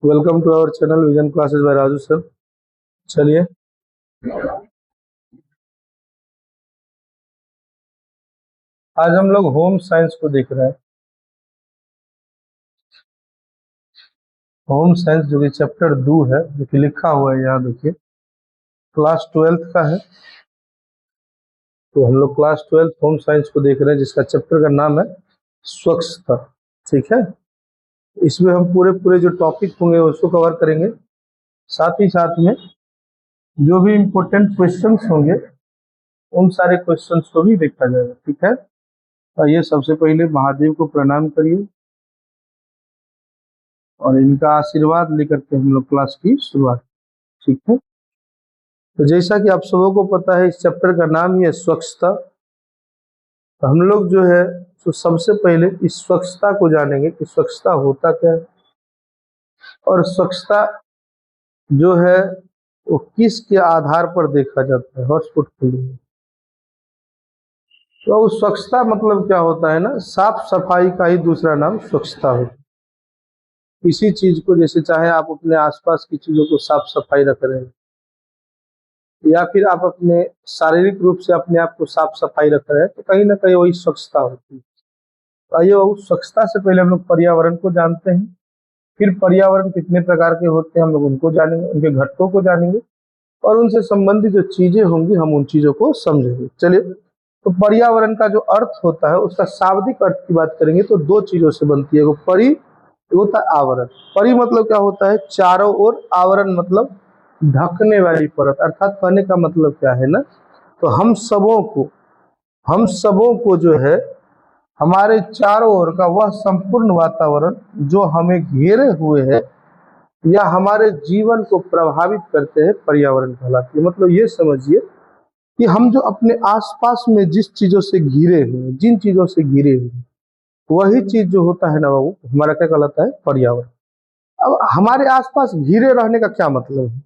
Welcome to our channel vision classes by Raju sir. चलिए आज हम लोग होम साइंस को देख रहे हैं। होम साइंस जो कि चैप्टर 2 है, जो कि लिखा हुआ है यहाँ देखिए, क्लास 12th का है। तो हम लोग क्लास 12th होम साइंस को देख रहे हैं, जिसका चैप्टर का नाम है स्वच्छता। ठीक है, इसमें हम पूरे जो टॉपिक होंगे उसको कवर करेंगे, साथ ही साथ में जो भी इम्पोर्टेंट क्वेश्चंस होंगे उन सारे क्वेश्चंस को भी देखा जाएगा। ठीक है, आइए सबसे पहले महादेव को प्रणाम करिए और इनका आशीर्वाद लेकर के हम लोग क्लास की शुरुआत। ठीक है, तो जैसा कि आप सबों को पता है, इस चैप्टर का नाम ही है स्वच्छता। तो हम लोग जो है तो सबसे पहले इस स्वच्छता को जानेंगे कि स्वच्छता होता क्या है और स्वच्छता जो है वो किसके आधार पर देखा जाता है। हॉटस्पॉट खोलिए। तो उस स्वच्छता मतलब क्या होता है ना, साफ सफाई का ही दूसरा नाम स्वच्छता होता है। किसी चीज को, जैसे चाहे आप अपने आसपास की चीजों को साफ सफाई रख रहे हैं, या फिर आप अपने शारीरिक रूप से अपने आप को साफ सफाई रख रहे हैं, तो कहीं ना कहीं वही स्वच्छता होती है। तो आइए स्वच्छता से पहले हम लोग पर्यावरण को जानते हैं, फिर पर्यावरण कितने प्रकार के होते हैं हम लोग उनको जानेंगे, उनके घटकों को जानेंगे और उनसे संबंधित जो चीजें होंगी हम उन चीजों को समझेंगे। चलिए, तो पर्यावरण का जो अर्थ होता है उसका शाब्दिक अर्थ की बात करेंगे तो दो चीजों से बनती है, वो परि, होता है आवरण। परि मतलब क्या होता है, चारों ओर, आवरण मतलब ढकने वाली परत। अर्थात कहने का मतलब क्या है ना, तो हम सबों को जो है हमारे चारों ओर का वह संपूर्ण वातावरण जो हमें घेरे हुए है या हमारे जीवन को प्रभावित करते हैं, पर्यावरण कहलाती है। मतलब ये समझिए कि हम जो अपने आसपास में जिस चीजों से घिरे हुए, जिन चीजों से घिरे हुए, वही चीज जो होता है ना बाबू, हमारा क्या कहलाता है, पर्यावरण। अब हमारे आसपास घिरे रहने का क्या मतलब है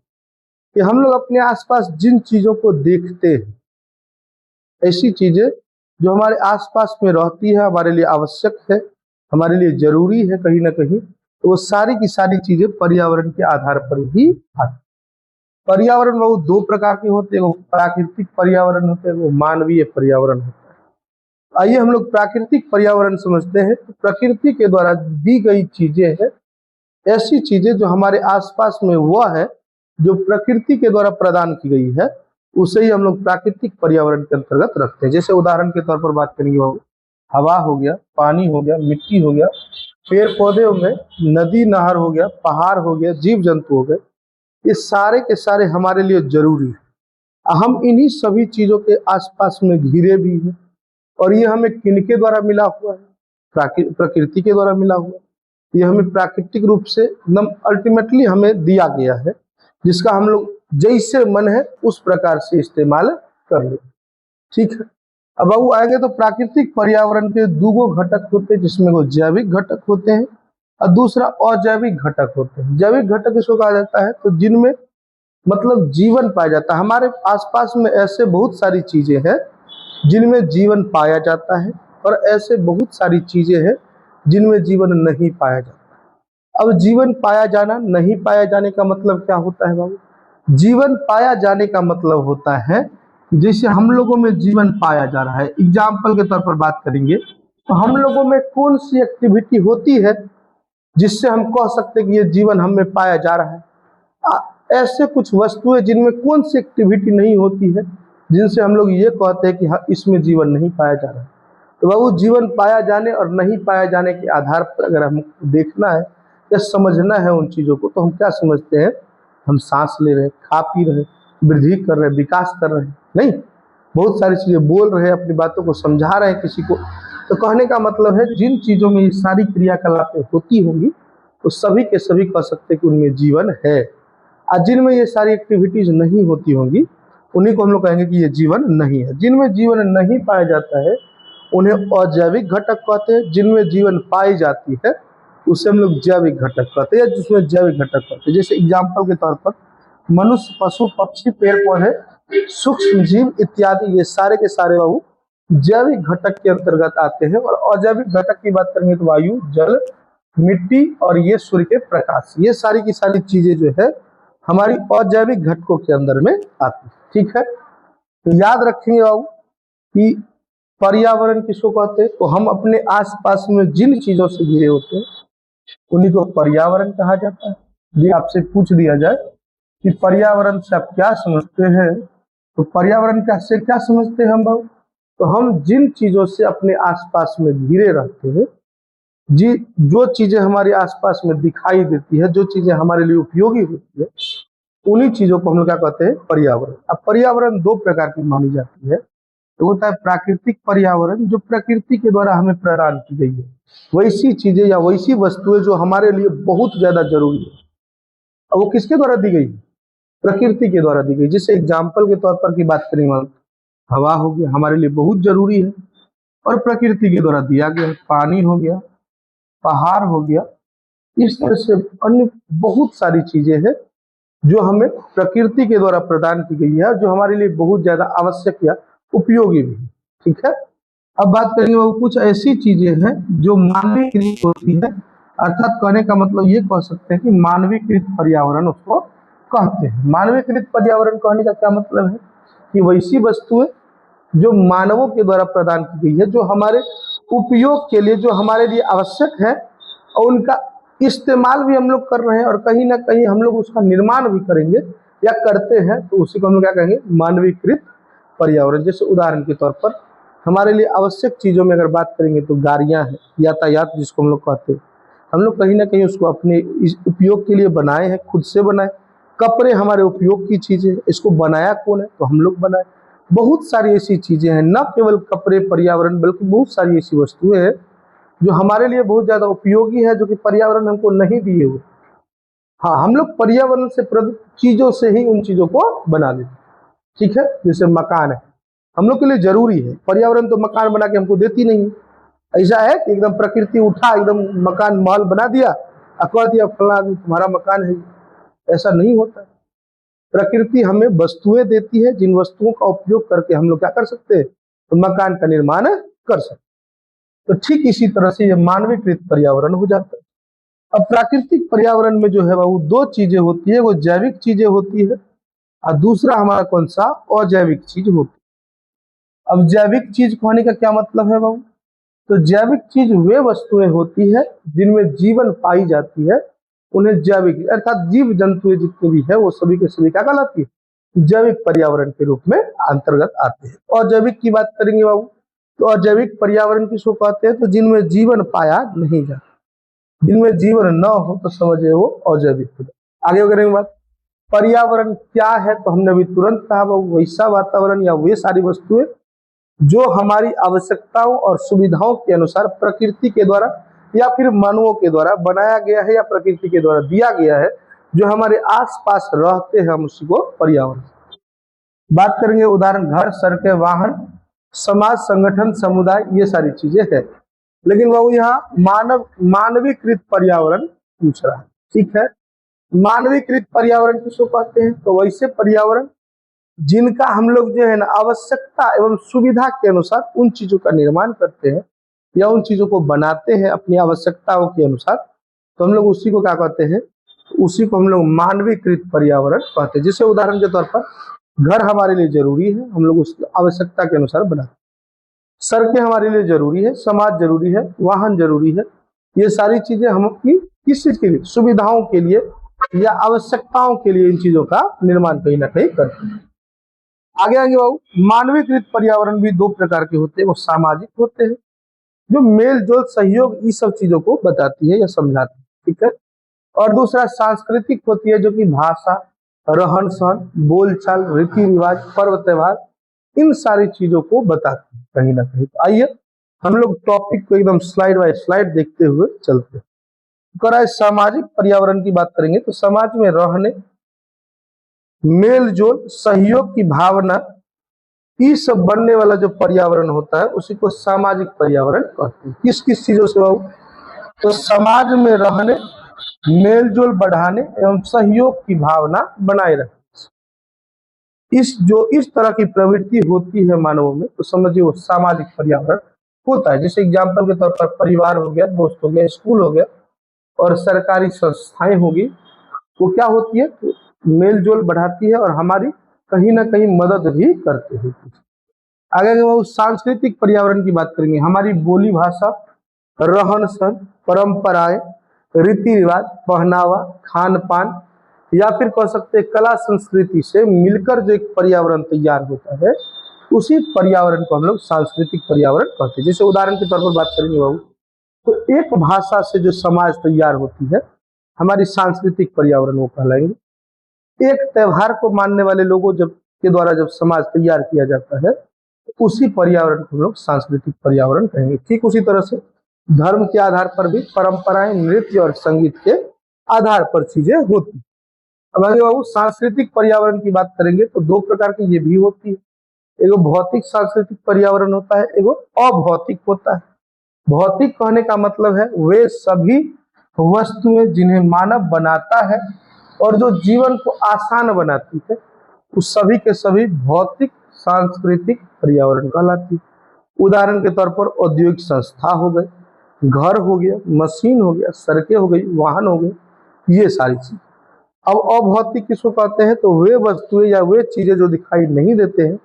कि हम लोग अपने आसपास जिन चीजों को देखते हैं, ऐसी चीजें जो हमारे आसपास में रहती है, हमारे लिए आवश्यक है, हमारे लिए जरूरी है कहीं ना कहीं, तो वो सारी की सारी चीजें पर्यावरण के आधार पर ही आती। पर्यावरण वो दो प्रकार के होते हैं, वो प्राकृतिक पर्यावरण होते हैं, वो मानवीय पर्यावरण होता है। आइए हम लोग प्राकृतिक पर्यावरण समझते हैं। तो प्रकृति के द्वारा दी गई चीजें हैं, ऐसी चीजें जो हमारे आसपास में वह है जो प्रकृति के द्वारा प्रदान की गई है, उसे ही हम लोग प्राकृतिक पर्यावरण के अंतर्गत रखते हैं। जैसे उदाहरण के तौर पर बात करेंगे बाबू, हवा हो गया, पानी हो गया, मिट्टी हो गया, पेड़ पौधे हो गए, नदी नहर हो गया, पहाड़ हो गया, जीव जंतु हो गए, ये सारे के सारे हमारे लिए जरूरी है। हम इन्हीं सभी चीजों के आसपास में घिरे भी हैं और ये हमें किनके द्वारा मिला हुआ है, प्रकृति के द्वारा मिला हुआ है। ये हमें प्राकृतिक रूप से एकदम अल्टीमेटली हमें दिया गया है, जिसका हम लोग जैसे मन है उस प्रकार से इस्तेमाल कर ले। ठीक है, अब वो आएंगे तो प्राकृतिक पर्यावरण के दो घटक होते हैं, जिसमें वो जैविक घटक होते हैं और दूसरा अजैविक घटक होते हैं। जैविक घटक इसको कहा जाता है तो जिनमें मतलब जीवन पाया जाता है। हमारे आसपास में ऐसे बहुत सारी चीजें हैं जिनमें जीवन पाया जाता है और ऐसे बहुत सारी चीजें हैं जिनमें जीवन नहीं पाया जाता। अब जीवन पाया जाना, नहीं पाया जाने का मतलब क्या होता है बाबू? जीवन पाया जाने का मतलब होता है जैसे हम लोगों में जीवन पाया जा रहा है। एग्जाम्पल के तौर पर बात करेंगे तो हम लोगों में कौन सी एक्टिविटी होती है जिससे हम कह सकते हैं कि ये जीवन हमें पाया जा रहा है। ऐसे कुछ वस्तुएं जिनमें कौन सी एक्टिविटी नहीं होती है, जिनसे हम लोग ये कहते हैं कि हाँ इसमें जीवन नहीं पाया जा रहा है। तो बाबू, जीवन पाया जाने और नहीं पाया जाने के आधार पर अगर हम देखना है या समझना है उन चीज़ों को, तो हम क्या समझते हैं, हम सांस ले रहे हैं, खा पी रहे हैं, वृद्धि कर रहे हैं, विकास कर रहे हैं, नहीं, बहुत सारी चीज़ें बोल रहे हैं, अपनी बातों को समझा रहे हैं किसी को। तो कहने का मतलब है जिन चीज़ों में ये सारी क्रियाकलापें होती होंगी तो सभी के सभी कह सकते हैं कि उनमें जीवन है। और जिनमें ये सारी एक्टिविटीज नहीं होती होंगी उन्हीं को हम लोग कहेंगे कि ये जीवन नहीं है। जिनमें जीवन नहीं पाया जाता है उन्हें अजैविक घटक कहते हैं, जिनमें जीवन पाई जाती है उसे हम लोग जैविक घटक कहते हैं, जिसमें जैविक घटक कहते हैं। जैसे एग्जाम्पल के तौर पर मनुष्य, पशु पक्षी, पेड़ पौधे, सूक्ष्म जीव इत्यादि, ये सारे के सारे बाबू जैविक घटक के अंतर्गत आते हैं। और अजैविक घटक की बात करेंगे तो वायु, जल, मिट्टी और ये सूर्य के प्रकाश, ये सारी की सारी चीजें जो है हमारी अजैविक घटकों के अंदर में आती है। ठीक है, तो याद रखेंगे बाबू कि पर्यावरण किसको कहते हैं, तो हम अपने आसपास में जिन चीजों से घिरे होते हैं उन्हीं को पर्यावरण कहा जाता है। ये आपसे पूछ दिया जाए कि पर्यावरण से आप क्या समझते हैं, तो पर्यावरण का से क्या समझते हैं हम बाबू, तो हम जिन चीजों से अपने आसपास में घिरे रहते हैं, जी जो चीजें हमारे आसपास में दिखाई देती है, जो चीजें हमारे लिए उपयोगी होती है, उन्हीं चीजों को हम लोग क्या कहते हैं, पर्यावरण। अब पर्यावरण दो प्रकार की मानी जाती है, तो होता है प्राकृतिक पर्यावरण, जो प्रकृति के द्वारा हमें प्रदान की गई है, वैसी चीजें या वैसी वस्तुएं जो हमारे लिए बहुत ज्यादा जरूरी है, और वो किसके द्वारा दी गई, प्रकृति के द्वारा दी गई। जैसे एग्जाम्पल के तौर पर की बात करेंगे, हवा हो गया हमारे लिए बहुत जरूरी है और प्रकृति के द्वारा दिया गया, पानी हो गया, पहाड़ हो गया, इस तरह से अन्य बहुत सारी चीजें हैं जो हमें प्रकृति के द्वारा प्रदान की गई है, जो हमारे लिए बहुत ज्यादा आवश्यक या उपयोगी भी है। ठीक है, अब बात करेंगे वो कुछ ऐसी चीजें हैं जो मानवीकृत होती है, अर्थात कहने का मतलब ये कह सकते हैं कि मानवीकृत पर्यावरण उसको कहते हैं। मानवीकृत पर्यावरण कहने का क्या मतलब है कि वैसी वस्तुएं जो मानवों के द्वारा प्रदान की गई है, जो हमारे उपयोग के लिए, जो हमारे लिए आवश्यक है, और उनका इस्तेमाल भी हम लोग कर रहे हैं और कहीं ना कहीं हम लोग उसका निर्माण भी करेंगे या करते हैं, तो उसी को हम लोग क्या कहेंगे, मानवीकृत पर्यावरण। जैसे उदाहरण के तौर पर हमारे लिए आवश्यक चीजों में अगर बात करेंगे तो गाड़ियां हैं, यातायात जिसको हम लोग कहते हैं, हम लोग कहीं ना कहीं उसको अपने उपयोग के लिए बनाए हैं, खुद से बनाए। कपड़े हमारे उपयोग की चीजें, इसको बनाया कौन है, तो हम लोग बनाए। बहुत सारी ऐसी चीजें हैं, न केवल कपड़े पर्यावरण, बल्कि बहुत सारी ऐसी वस्तुएं हैं जो हमारे लिए बहुत ज्यादा उपयोगी है, जो कि पर्यावरण हमको नहीं दिए हुए। हाँ, हम लोग पर्यावरण से प्रदत्त चीजों से ही उन चीजों को बना लेते। ठीक है, जैसे मकान है, हम लोग के लिए जरूरी है, पर्यावरण तो मकान बना के हमको देती नहीं है। ऐसा है कि एकदम प्रकृति उठा एकदम मकान महल बना दिया और कह दिया फला आदमी तुम्हारा मकान है, ऐसा नहीं होता है। प्रकृति हमें वस्तुएं देती है, जिन वस्तुओं का उपयोग करके हम लोग क्या कर सकते हैं, तो मकान का निर्माण कर सकते हैं। तो ठीक इसी तरह से ये मानवीकृत पर्यावरण हो जाता है। अब प्राकृतिक पर्यावरण में जो है वो दो चीजें होती है, वो जैविक चीजें होती है और दूसरा हमारा कौन सा, अजैविक चीज होती है। अब जैविक चीज कहने का क्या मतलब है बाबू, तो जैविक चीज वे वस्तुएं होती है जिनमें जीवन पाई जाती है, उन्हें जैविक अर्थात जीव जंतु जितने भी है वो सभी के सभी क्या कहलाती है, जैविक पर्यावरण के रूप में अंतर्गत आते हैं। अजैविक की बात करेंगे बाबू, तो अजैविक पर्यावरण किसको कहते हैं, तो जिनमें जीवन पाया नहीं जाता, जिनमें जीवन न हो तो समझिए वो अजैविक हो जाए। आगे करेंगे बात, पर्यावरण क्या है, तो हमने अभी तुरंत कहा वो वैसा वातावरण या वे सारी वस्तुएं जो हमारी आवश्यकताओं और सुविधाओं के अनुसार प्रकृति के द्वारा या फिर मानवों के द्वारा बनाया गया है या प्रकृति के द्वारा दिया गया है, जो हमारे आसपास रहते हैं, हम उसी को पर्यावरण। बात करेंगे उदाहरण घर, सड़कें, वाहन, समाज, संगठन, समुदाय, ये सारी चीजें हैं। लेकिन वो यहाँ मानवीकृत पर्यावरण पूछ रहा है। ठीक है, मानवीकृत पर्यावरण किसको कहते हैं, तो वैसे पर्यावरण जिनका हम लोग जो है ना आवश्यकता एवं सुविधा के अनुसार उन चीजों का निर्माण करते हैं या उन चीजों को बनाते हैं अपनी आवश्यकताओं के अनुसार, तो हम लोग उसी को क्या कहते हैं, उसी को हम लोग मानवीकृत पर्यावरण कहते हैं। जैसे उदाहरण के तौर पर घर हमारे लिए जरूरी है, हम लोग उसकी आवश्यकता के अनुसार बनाते हैं। सड़कें हमारे लिए जरूरी है, समाज जरूरी है, वाहन जरूरी है, ये सारी चीजें हम अपनी किस चीज के लिए, सुविधाओं के लिए या आवश्यकताओं के लिए इन चीजों का निर्माण कहीं ना कहीं करते हैं। आगे आगे बाबू, मानवीकृत पर्यावरण भी दो प्रकार के होते हैं, वो सामाजिक होते हैं जो मेल जोल सहयोग इस सब चीजों को बताती है या समझाती है। ठीक है, और दूसरा सांस्कृतिक होती है जो कि भाषा, रहन सहन, बोलचाल, रीति रिवाज, पर्व त्योहार, इन सारी चीजों को बताती है कहीं ना कहीं। तो आइए हम लोग टॉपिक को एकदम स्लाइड बाय स्लाइड देखते हुए चलते हैं। तो सामाजिक पर्यावरण की बात करेंगे तो समाज में रहने, मेल जोल, सहयोग की भावना, ये सब बनने वाला जो पर्यावरण होता है उसी को सामाजिक पर्यावरण कहते हैं। किस किस चीजों से बाबू, तो समाज में रहने, मेल जोल बढ़ाने एवं सहयोग की भावना बनाए रखने, इस तरह की प्रवृत्ति होती है मानवों में, तो समझिए वो सामाजिक पर्यावरण होता है। जैसे एग्जाम्पल के तौर पर परिवार हो गया, दोस्त हो गया, स्कूल हो गया, और सरकारी संस्थाएं होगी, वो क्या होती है, मेल जोल बढ़ाती है और हमारी कहीं ना कहीं मदद भी करते हैं। आगे वो सांस्कृतिक पर्यावरण की बात करेंगे, हमारी बोली भाषा, रहन सहन, परंपराएं, रीति रिवाज, पहनावा, खान पान, या फिर कह सकते हैं कला संस्कृति से मिलकर जो एक पर्यावरण तैयार होता है, उसी पर्यावरण को हम लोग सांस्कृतिक पर्यावरण कहते हैं। जैसे उदाहरण के तौर पर बात करेंगे बाबू, तो एक भाषा से जो समाज तैयार होती है, हमारी सांस्कृतिक पर्यावरण वो कहलाएंगे। एक त्योहार को मानने वाले लोगों जब के द्वारा जब समाज तैयार किया जाता है, तो उसी पर्यावरण को हम लोग सांस्कृतिक पर्यावरण कहेंगे। ठीक उसी तरह से धर्म के आधार पर भी परंपराएं, नृत्य और संगीत के आधार पर चीजें होती। अब आगे बाबू सांस्कृतिक पर्यावरण की बात करेंगे तो दो प्रकार की ये भी होती है, एगो भौतिक सांस्कृतिक पर्यावरण होता है, एगो अभौतिक होता है। भौतिक कहने का मतलब है वे सभी वस्तुएं जिन्हें मानव बनाता है और जो जीवन को आसान बनाती है, उस सभी के सभी भौतिक सांस्कृतिक पर्यावरण कहलाती है। उदाहरण के तौर पर औद्योगिक संस्था हो गए, घर हो गया, मशीन हो गया, सड़कें हो गई, वाहन हो गए, ये सारी चीज। अब अभौतिक किसको कहते हैं, तो वे वस्तुएं या वे चीजें जो दिखाई नहीं देते हैं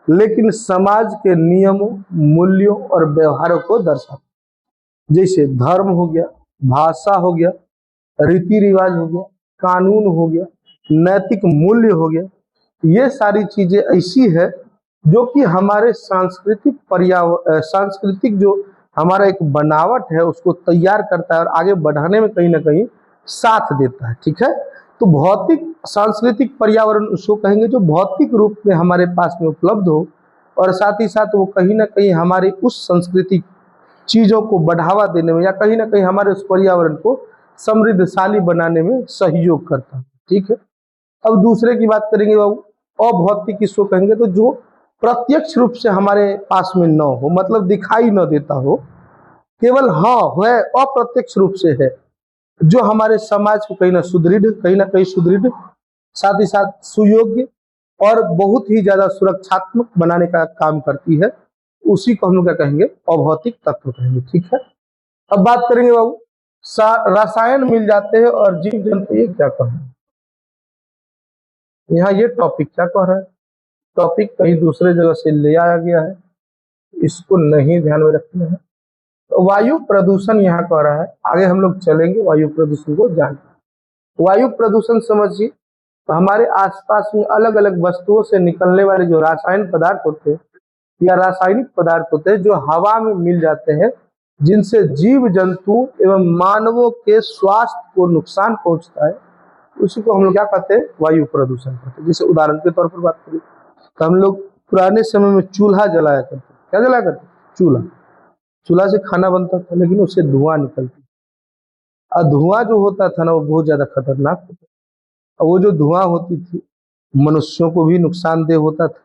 लेकिन समाज के नियमों, मूल्यों और व्यवहारों को दर्शाते, जैसे धर्म हो गया, भाषा हो गया, रीति रिवाज हो गया, कानून हो गया, नैतिक मूल्य हो गया। ये सारी चीजें ऐसी है जो कि हमारे सांस्कृतिक जो हमारा एक बनावट है उसको तैयार करता है और आगे बढ़ाने में कहीं ना कहीं साथ देता है। ठीक है, तो भौतिक सांस्कृतिक पर्यावरण उसको कहेंगे जो भौतिक रूप में हमारे पास में उपलब्ध हो और साथ ही साथ वो कहीं ना कहीं हमारी उस सांस्कृतिक चीजों को बढ़ावा देने में या कहीं ना कहीं हमारे उस पर्यावरण को समृद्धशाली बनाने में सहयोग करता है। ठीक है, अब दूसरे की बात करेंगे बाबू, अभौतिक किसको कहेंगे, तो जो प्रत्यक्ष रूप से हमारे पास में न हो, मतलब दिखाई न देता हो, केवल हाँ है अप्रत्यक्ष रूप से है, जो हमारे समाज को कहीं ना कहीं सुदृढ़, साथ ही साथ सुयोग्य और बहुत ही ज्यादा सुरक्षात्मक बनाने का काम करती है, उसी को हम लोग क्या कहेंगे, अभौतिक तत्व कहेंगे। ठीक है, अब बात करेंगे बाबू, रसायन मिल जाते हैं और जीव जंतु ये क्या कह रहे हैं, यहाँ ये टॉपिक क्या कह रहा है, टॉपिक कहीं दूसरे जगह से ले आया गया है, इसको नहीं ध्यान में रखना है। तो वायु प्रदूषण यहाँ कह रहा है, आगे हम लोग चलेंगे वायु प्रदूषण को जान। वायु प्रदूषण समझिए, तो हमारे आसपास में अलग अलग वस्तुओं से निकलने वाले जो रासायनिक पदार्थ होते हैं या रासायनिक पदार्थ होते हैं जो हवा में मिल जाते हैं, जिनसे जीव जंतु एवं मानवों के स्वास्थ्य को नुकसान पहुंचता है, उसी को हम लोग क्या कहते हैं, वायु प्रदूषण कहते हैं। जैसे उदाहरण के तौर पर बात करें तो हम लोग पुराने समय में चूल्हा जलाया करते, क्या जलाया करते, चूल्हा। चूल्हा से खाना बनता था लेकिन उससे धुआं निकलती, और धुआं जो होता था ना वो बहुत ज्यादा खतरनाक होता, और वो जो धुआं होती थी मनुष्यों को भी नुकसानदेह होता था,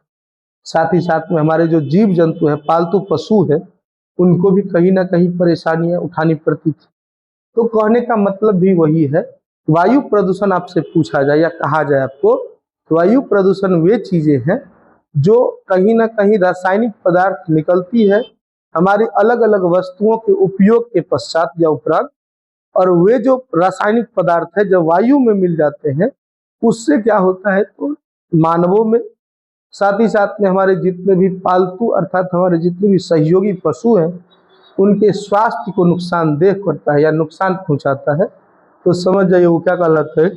साथ ही साथ में हमारे जो जीव जंतु है, पालतू पशु है, उनको भी कहीं ना कहीं परेशानियां उठानी पड़ती थी। तो कहने का मतलब भी वही है, वायु प्रदूषण आपसे पूछा जाए या कहा जाए आपको, तो वायु प्रदूषण वे चीजें हैं जो कहीं ना कहीं रासायनिक पदार्थ निकलती है हमारी अलग अलग वस्तुओं के उपयोग के पश्चात या उपरांत, और वे जो रासायनिक पदार्थ है जब वायु में मिल जाते हैं, उससे क्या होता है, तो मानवों में, साथ ही साथ में हमारे जितने भी पालतू अर्थात हमारे जितने भी सहयोगी पशु हैं, उनके स्वास्थ्य को नुकसानदेह करता है या नुकसान पहुंचाता है। तो समझ जाइए वो क्या कहलाता है,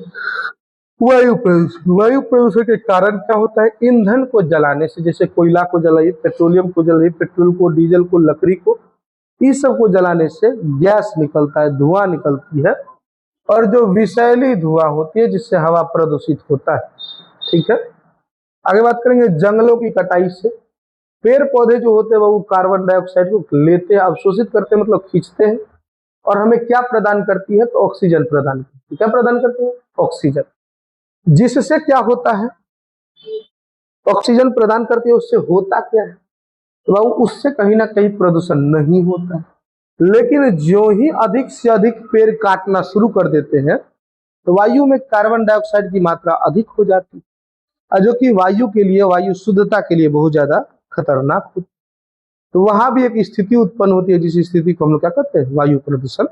वायु प्रदूषण। वायु प्रदूषण के कारण क्या होता है, ईंधन को जलाने से, जैसे कोयला को जलाइए, पेट्रोलियम को जलाइए, पेट्रोल को, डीजल को, लकड़ी को, इस सब को जलाने से गैस निकलता है, धुआं निकलती है, और जो विषैली धुआं होती है जिससे हवा प्रदूषित होता है। ठीक है, आगे बात करेंगे जंगलों की कटाई से। पेड़ पौधे जो होते हैं वो कार्बन डाइऑक्साइड को लेते हैं, अवशोषित करते हैं, मतलब खींचते हैं, और हमें क्या प्रदान करती है, तो ऑक्सीजन प्रदान करती है। क्या प्रदान करती है, ऑक्सीजन। जिससे क्या होता है, ऑक्सीजन प्रदान करती है, उससे होता क्या है, तो उससे कहीं ना कहीं प्रदूषण नहीं होता है। लेकिन जो ही अधिक से अधिक पेड़ काटना शुरू कर देते हैं तो वायु में कार्बन डाइऑक्साइड की मात्रा अधिक हो जाती है, जो कि वायु के लिए, वायु शुद्धता के लिए बहुत ज्यादा खतरनाक होती है। तो वहां भी एक स्थिति उत्पन्न होती है जिस स्थिति को हम लोग क्या कहते हैं, वायु प्रदूषण।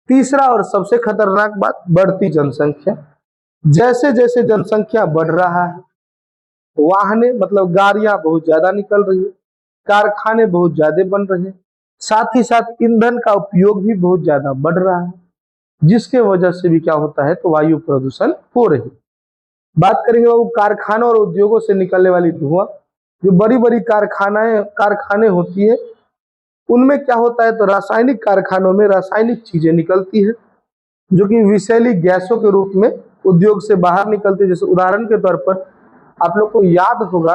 तीसरा और सबसे खतरनाक बात, बढ़ती जनसंख्या। जैसे जैसे जनसंख्या बढ़ रहा है, वाहने मतलब गाड़ियां बहुत ज्यादा निकल रही है, कारखाने बहुत ज्यादा बन रहे हैं, साथ ही साथ ईंधन का उपयोग भी बहुत ज्यादा बढ़ रहा है, जिसके वजह से भी क्या होता है, तो वायु प्रदूषण हो रही है। बात करेंगे वो कारखानों और उद्योगों से निकलने वाली धुआं। जो बड़ी बड़ी कारखाने होती है, उनमें क्या होता है, तो रासायनिक कारखानों में रासायनिक चीजें निकलती है, जो कि विषैली गैसों के रूप में उद्योग से बाहर निकलती है। जैसे उदाहरण के तौर पर आप लोग को याद होगा,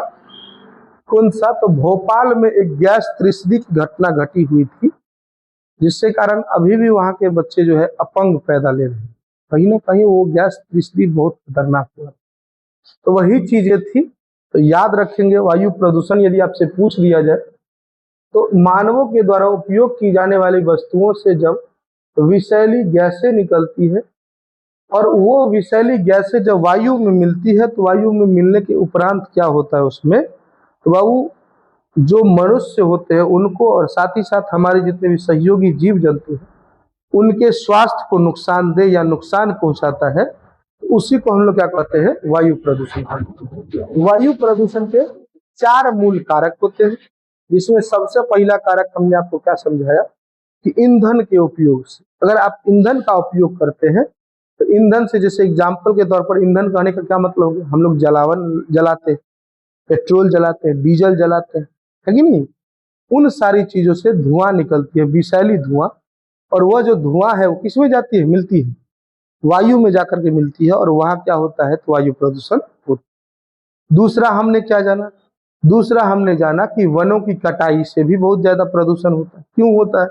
कौन सा, तो भोपाल में एक गैस त्रासदी की घटना घटी हुई थी, जिससे कारण अभी भी वहां के बच्चे जो है अपंग पैदा ले रहे हैं। कहीं ना कहीं वो गैस त्रासदी बहुत खतरनाक हुआ। तो वही चीजें थी। तो याद रखेंगे, वायु प्रदूषण यदि आपसे पूछ लिया जाए, तो मानवों के द्वारा उपयोग की जाने वाली वस्तुओं से जब विषैली गैसें निकलती है, और वो विषैली गैसें जब वायु में मिलती है, तो वायु में मिलने के उपरांत क्या होता है उसमें, तो वायु जो मनुष्य होते हैं उनको, और साथ ही साथ हमारे जितने भी सहयोगी जीव जंतु हैं, उनके स्वास्थ्य को नुकसानदेह या नुकसान पहुंचाता है। तो उसी को हम लोग क्या कहते हैं, वायु प्रदूषण। वायु प्रदूषण के 4 मूल कारक होते हैं, जिसमें सबसे पहला कारक हमने आपको क्या समझाया कि ईंधन के उपयोग से। अगर आप ईंधन का उपयोग करते हैं, तो ईंधन से, जैसे एग्जाम्पल के तौर पर ईंधन कहने का क्या मतलब हो गया, हम लोग जलावन जलाते हैं, पेट्रोल जलाते हैं, डीजल जलाते हैं, है कि नहीं। उन सारी चीजों से धुआं निकलती है, विषैली धुआं, और वह जो धुआं है वो किसमें जाती है, मिलती है वायु में जाकर के मिलती है, और वहां क्या होता है, तो वायु प्रदूषण होता है। दूसरा हमने क्या जाना, दूसरा हमने जाना कि वनों की कटाई से भी बहुत ज्यादा प्रदूषण होता है। क्यों होता है,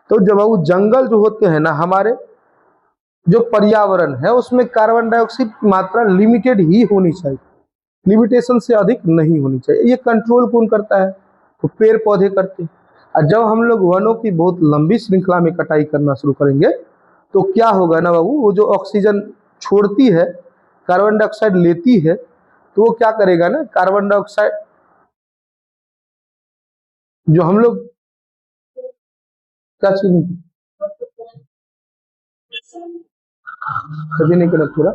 तो जब वो जंगल जो होते हैं ना, हमारे जो पर्यावरण है उसमें कार्बन डाइऑक्साइड की मात्रा लिमिटेड ही होनी चाहिए, लिमिटेशन से अधिक नहीं होनी चाहिए। ये कंट्रोल कौन करता है, तो पेड़ पौधे करते हैं। और जब हम लोग वनों की बहुत लंबी श्रृंखला में कटाई करना शुरू करेंगे, तो क्या होगा ना बाबू, वो जो ऑक्सीजन छोड़ती है, कार्बन डाइऑक्साइड लेती है, तो वो क्या करेगा ना, कार्बन डाइऑक्साइड जो हम लोग क्या चीज कभी नहीं कनेक्ट हो रहा,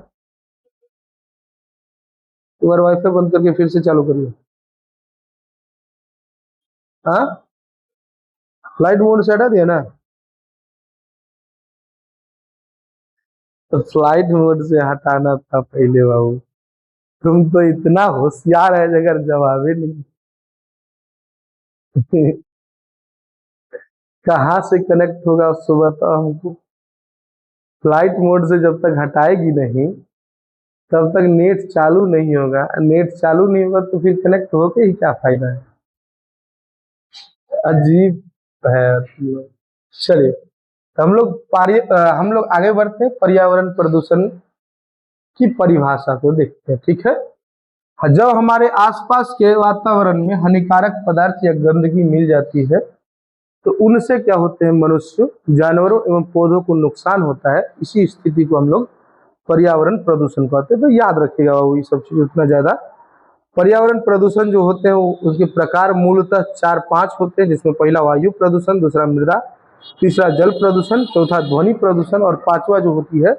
तो बार वाईफाई बंद करके फिर से चालू करिए। हाँ, फ्लाइट मोड से हटा दिया ना, तो फ्लाइट मोड से हटाना था पहले बाबू। तुम तो इतना होशियार है, अगर जवाब ही नहीं कहाँ से कनेक्ट होगा उसको बताओ हमको। फ्लाइट मोड से जब तक हटाएगी नहीं, तब तक नेट चालू नहीं होगा। नेट चालू नहीं होगा तो फिर कनेक्ट होके ही क्या फायदा है। अजीब है। चलिए, तो हम लोग आगे बढ़ते हैं, पर्यावरण प्रदूषण की परिभाषा को देखते हैं, ठीक है। जब हमारे आसपास के वातावरण में हानिकारक पदार्थ या गंदगी मिल जाती है, तो उनसे क्या होते हैं, मनुष्य, जानवरों एवं पौधों को नुकसान होता है। इसी स्थिति को हम लोग पर्यावरण प्रदूषण कहते हैं। तो याद रखिएगा वो ये सब चीज उतना ज्यादा। पर्यावरण प्रदूषण जो होते हैं वो उसके प्रकार मूलतः 4-5 होते हैं, जिसमें पहला वायु प्रदूषण, दूसरा मृदा, तीसरा जल प्रदूषण, चौथा ध्वनि प्रदूषण, और पांचवा जो होती है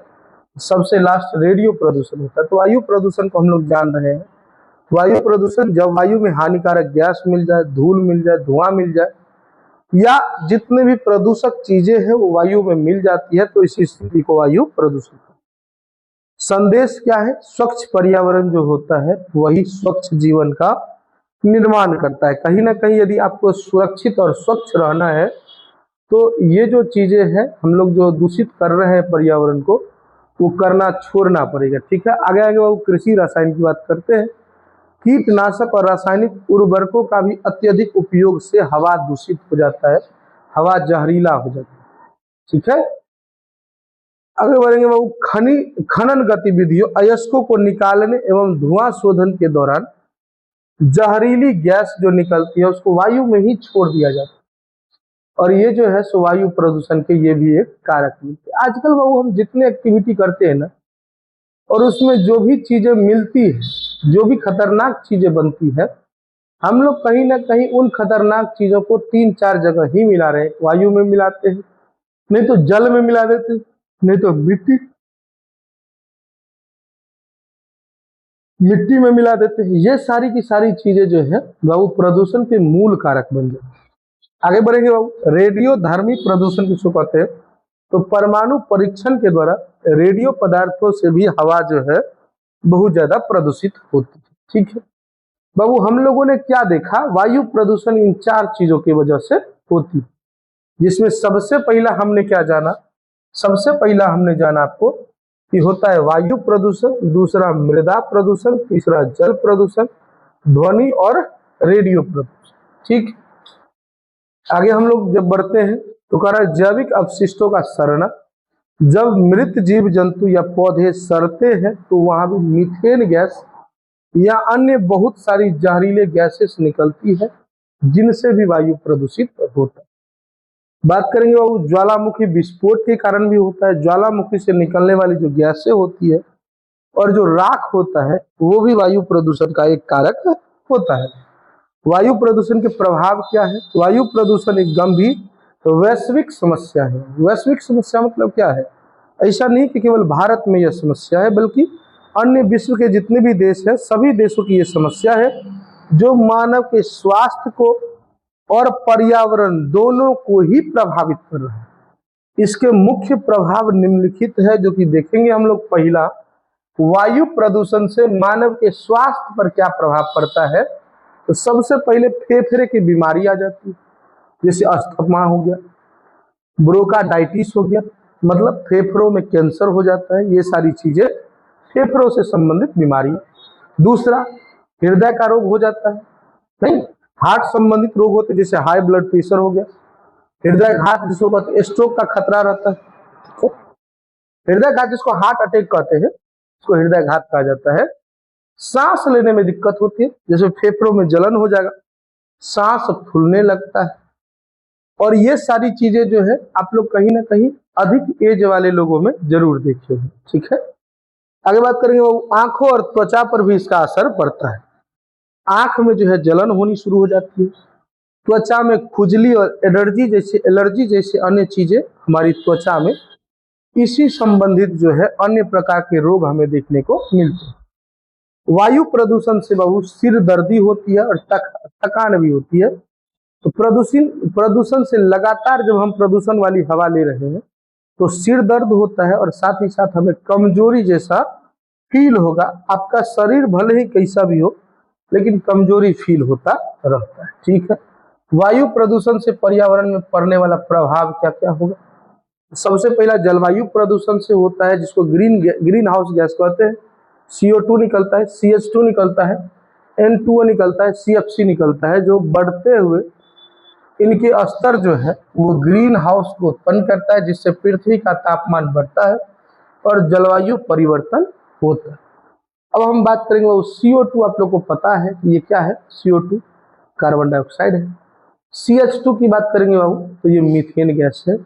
सबसे लास्ट रेडियो प्रदूषण होता है। तो वायु प्रदूषण को हम लोग जान रहे हैं। वायु प्रदूषण, जब वायु में हानिकारक गैस मिल जाए, धूल मिल जाए, धुआं मिल जाए, या जितने भी प्रदूषक चीजें हैं वो वायु में मिल जाती है, तो इसी स्थिति को वायु प्रदूषण। संदेश क्या है, स्वच्छ पर्यावरण जो होता है वही स्वच्छ जीवन का निर्माण करता है। कहीं ना कहीं यदि आपको सुरक्षित और स्वच्छ रहना है, तो ये जो चीजें हैं हम लोग जो दूषित कर रहे हैं पर्यावरण को, वो करना छोड़ना पड़ेगा, ठीक है। आगे आगे वो कृषि रसायन की बात करते हैं। कीटनाशक और रासायनिक उर्वरकों का भी अत्यधिक उपयोग से हवा दूषित हो जाता है, हवा जहरीला हो जाता है, ठीक है। आगे बढ़ेंगे वो खनन गतिविधियों, अयस्कों को निकालने एवं धुआं शोधन के दौरान जहरीली गैस जो निकलती है उसको वायु में ही छोड़ दिया जाता है, और ये जो है सो वायु प्रदूषण के ये भी एक कारक मिलते हैं। आजकल वो हम जितने एक्टिविटी करते हैं ना, और उसमें जो भी चीजें मिलती है, जो भी खतरनाक चीजें बनती है, हम लोग कहीं ना कहीं उन खतरनाक चीजों को 3-4 जगह ही मिला रहे हैं। वायु में मिलाते हैं, नहीं तो जल में मिला देते, नहीं तो मिट्टी में मिला देते हैं। ये सारी की सारी चीजें जो है बाबू प्रदूषण के मूल कारक बन जाते हैं। आगे बढ़ेंगे बाबू। रेडियो धार्मी प्रदूषण किसको कहते हैं? तो परमाणु परीक्षण के द्वारा रेडियो पदार्थों से भी हवा जो है बहुत ज्यादा प्रदूषित होती है। ठीक है बाबू, हम लोगों ने क्या देखा? वायु प्रदूषण इन 4 चीजों की वजह से होती है, जिसमें सबसे पहला हमने क्या जाना? सबसे पहला हमने जाना आपको कि होता है वायु प्रदूषण, दूसरा मृदा प्रदूषण, तीसरा जल प्रदूषण, ध्वनि और रेडियो प्रदूषण। ठीक, आगे हम लोग जब बढ़ते हैं तो कह रहा है जैविक अपशिष्टों का सड़ना। जब मृत जीव जंतु या पौधे सड़ते हैं तो वहां भी मीथेन गैस या अन्य बहुत सारी जहरीले गैसेस निकलती है, जिनसे भी वायु प्रदूषित होता है। बात करेंगे वो ज्वालामुखी विस्फोट के कारण भी होता है। ज्वालामुखी से निकलने वाली जो गैसें होती है और जो राख होता है वो भी वायु प्रदूषण का एक कारक होता है। वायु प्रदूषण के प्रभाव क्या है? वायु प्रदूषण एक गंभीर वैश्विक समस्या है। वैश्विक समस्या मतलब क्या है? ऐसा नहीं कि केवल भारत में यह समस्या है, बल्कि अन्य विश्व के जितने भी देश हैं सभी देशों की यह समस्या है, जो मानव के स्वास्थ्य को और पर्यावरण दोनों को ही प्रभावित कर रहा है। इसके मुख्य प्रभाव निम्नलिखित है, जो कि देखेंगे हम लोग। पहला, वायु प्रदूषण से मानव के स्वास्थ्य पर क्या प्रभाव पड़ता है? तो सबसे पहले फेफड़े की बीमारी आ जाती है, जैसे अस्थमा हो गया, ब्रोंकाइटिस हो गया, मतलब फेफड़ों में कैंसर हो जाता है। ये सारी चीजें फेफड़ों से संबंधित बीमारी। दूसरा, हृदय का रोग हो जाता है, नहीं, हार्ट संबंधित रोग होते हैं, जैसे हाई ब्लड प्रेशर हो गया, हृदय घात जिसको कहते हैं, स्ट्रोक का खतरा रहता है। हृदय घात जिसको हार्ट अटैक कहते हैं, उसको हृदय घात कहा जाता है। सांस लेने में दिक्कत होती है, जैसे फेफड़ों में जलन हो जाएगा, सांस फूलने लगता है। और ये सारी चीजें जो है आप लोग कहीं ना कहीं अधिक एज वाले लोगों में जरूर देखे होंगे। ठीक है, आगे बात करेंगे वो आंखों और त्वचा पर भी इसका असर पड़ता है। आंख में जो है जलन होनी शुरू हो जाती है, त्वचा में खुजली और एलर्जी जैसे अन्य चीजें हमारी त्वचा में इसी संबंधित जो है अन्य प्रकार के रोग हमें देखने को मिलते हैं। वायु प्रदूषण से बहुत सिर दर्दी होती है और थकान भी होती है। तो प्रदूषण से लगातार जब हम प्रदूषण वाली हवा ले रहे हैं तो सिर दर्द होता है, और साथ ही साथ हमें कमजोरी जैसा फील होगा। आपका शरीर भले ही कैसा भी हो, लेकिन कमजोरी फील होता रहता है। ठीक है, वायु प्रदूषण से पर्यावरण में पड़ने वाला प्रभाव क्या क्या होगा? सबसे पहला जलवायु प्रदूषण से होता है, जिसको ग्रीन हाउस गैस कहते हैं। CO2 निकलता है, CH2 निकलता है, N2O निकलता है, CFC निकलता है, जो बढ़ते हुए इनके स्तर जो है वो ग्रीन हाउस को उत्पन्न करता है, जिससे पृथ्वी का तापमान बढ़ता है और जलवायु परिवर्तन होता है। अब हम बात करेंगे वो CO2। आप लोग को पता है कि ये क्या है? CO2 कार्बन डाइऑक्साइड है। CH2 की बात करेंगे बाबू तो ये मीथेन गैस है।